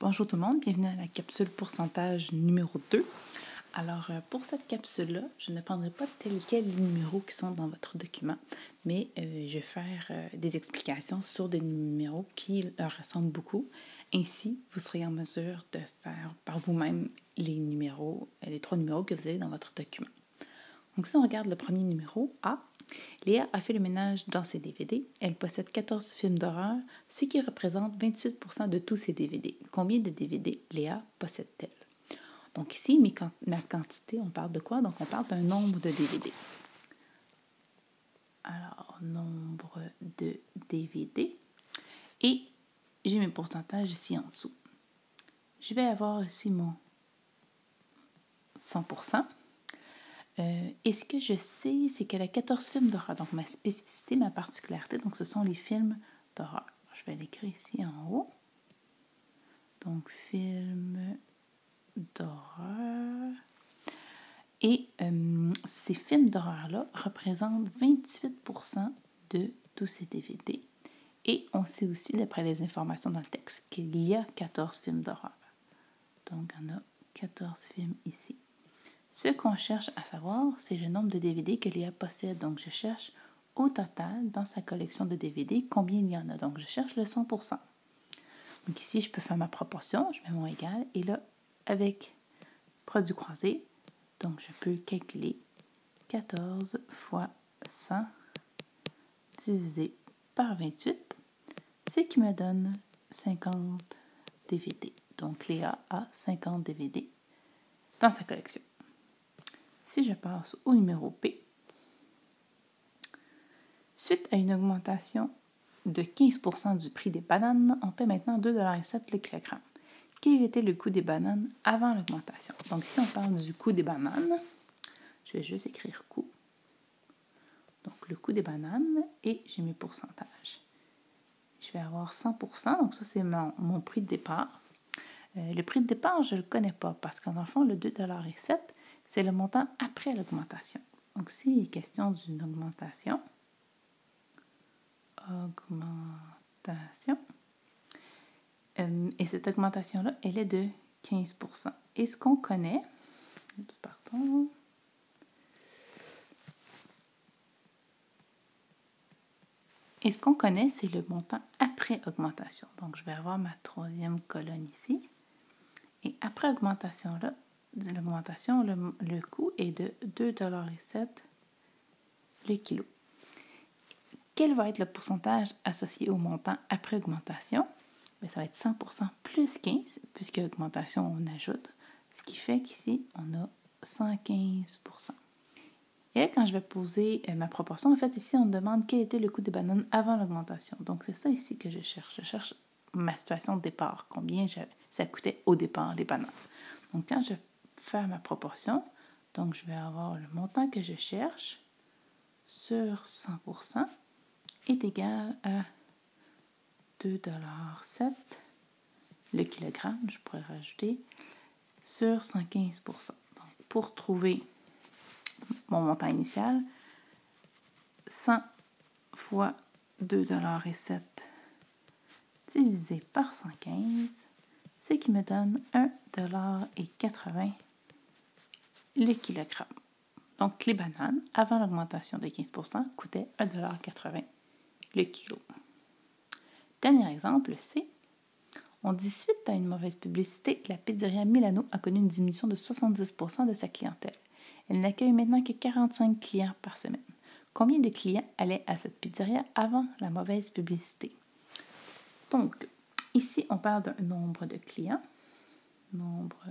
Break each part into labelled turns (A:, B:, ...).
A: Bonjour tout le monde, bienvenue à la capsule pourcentage numéro 2. Alors, pour cette capsule-là, je ne prendrai pas tel quel les numéros qui sont dans votre document, mais je vais faire des explications sur des numéros qui leur ressemblent beaucoup. Ainsi, vous serez en mesure de faire par vous-même les 3 numéros que vous avez dans votre document. Donc, si on regarde le premier numéro, A, Léa a fait le ménage dans ses DVD. Elle possède 14 films d'horreur, ce qui représente 28% de tous ses DVD. Combien de DVD Léa possède-t-elle? Donc ici, ma quantité, on parle de quoi? Donc on parle d'un nombre de DVD. Alors, nombre de DVD. Et j'ai mes pourcentages ici en dessous. Je vais avoir ici mon 100%. Et ce que je sais, c'est qu'elle a 14 films d'horreur. Donc, ma spécificité, ma particularité, donc ce sont les films d'horreur. Je vais l'écrire ici en haut. Donc, films d'horreur. Et ces films d'horreur-là représentent 28% de tous ces DVD. Et on sait aussi, d'après les informations dans le texte, qu'il y a 14 films d'horreur. Donc, on a 14 films ici. Ce qu'on cherche à savoir, c'est le nombre de DVD que Léa possède. Donc, je cherche au total, dans sa collection de DVD, combien il y en a. Donc, je cherche le 100%. Donc, ici, je peux faire ma proportion. Je mets mon égal. Et là, avec produit croisé, donc je peux calculer 14 fois 100 divisé par 28, ce qui me donne 50 DVD. Donc, Léa a 50 DVD dans sa collection. Si je passe au numéro P, suite à une augmentation de 15% du prix des bananes, on paie maintenant 2,07 $ le kilogramme. Quel était le coût des bananes avant l'augmentation? Donc, si on parle du coût des bananes, je vais juste écrire coût. Donc, le coût des bananes et j'ai mes pourcentages. Je vais avoir 100%, donc ça, c'est mon prix de départ. Le prix de départ, je ne le connais pas parce qu'en fond, le 2,07 $, c'est le montant après l'augmentation. Donc, s'il est question d'une augmentation, et cette augmentation-là, elle est de 15%. Et ce qu'on connaît, Et ce qu'on connaît, c'est le montant après augmentation. Donc, je vais avoir ma troisième colonne ici. Et après l'augmentation, le coût est de 2,07 $ le kilo. Quel va être le pourcentage associé au montant après augmentation? Bien, ça va être 100% plus 15, puisque augmentation, on ajoute. Ce qui fait qu'ici, on a 115%. Et là, quand je vais poser ma proportion, en fait, ici, on me demande quel était le coût des bananes avant l'augmentation. Donc, c'est ça ici que je cherche. Je cherche ma situation de départ, combien ça coûtait au départ, les bananes. Donc, quand je fais ma proportion, donc je vais avoir le montant que je cherche sur 100% est égal à 2,07 $ le kilogramme, je pourrais rajouter, sur 115%. Donc, pour trouver mon montant initial, 100 fois 2,07 $ divisé par 115, ce qui me donne 1,80 $ le kilogramme. Donc, les bananes, avant l'augmentation de 15%, coûtaient 1,80 $ le kilo. Dernier exemple, C. On dit suite à une mauvaise publicité, la pizzeria Milano a connu une diminution de 70% de sa clientèle. Elle n'accueille maintenant que 45 clients par semaine. Combien de clients allaient à cette pizzeria avant la mauvaise publicité? Donc, ici, on parle d'un nombre de clients. Nombre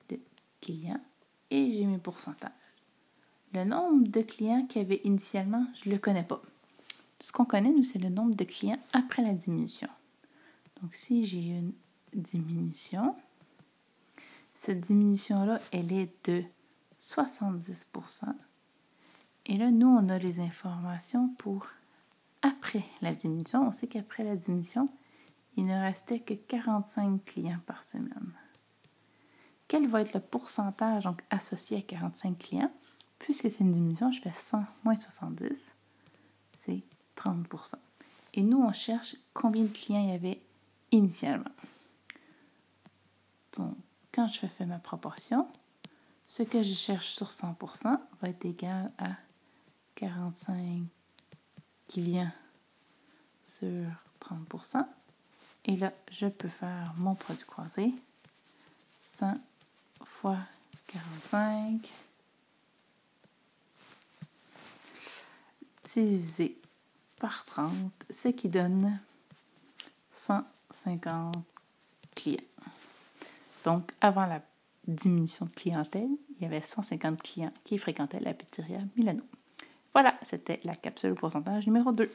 A: de clients. Et j'ai mes pourcentages. Le nombre de clients qu'il y avait initialement, je ne le connais pas. Ce qu'on connaît, nous, c'est le nombre de clients après la diminution. Donc, si j'ai une diminution, cette diminution-là, elle est de 70%. Et là, nous, on a les informations pour après la diminution. On sait qu'après la diminution, il ne restait que 45 clients par semaine. Quel va être le pourcentage donc, associé à 45 clients? Puisque c'est une diminution, je fais 100 moins 70, c'est 30%. Et nous, on cherche combien de clients il y avait initialement. Donc, quand je fais ma proportion, ce que je cherche sur 100% va être égal à 45 clients sur 30%. Et là, je peux faire mon produit croisé. 100 fois 45 divisé par 30, ce qui donne 150 clients. Donc, avant la diminution de clientèle, il y avait 150 clients qui fréquentaient la pizzeria Milano. Voilà, c'était la capsule pourcentage numéro 2.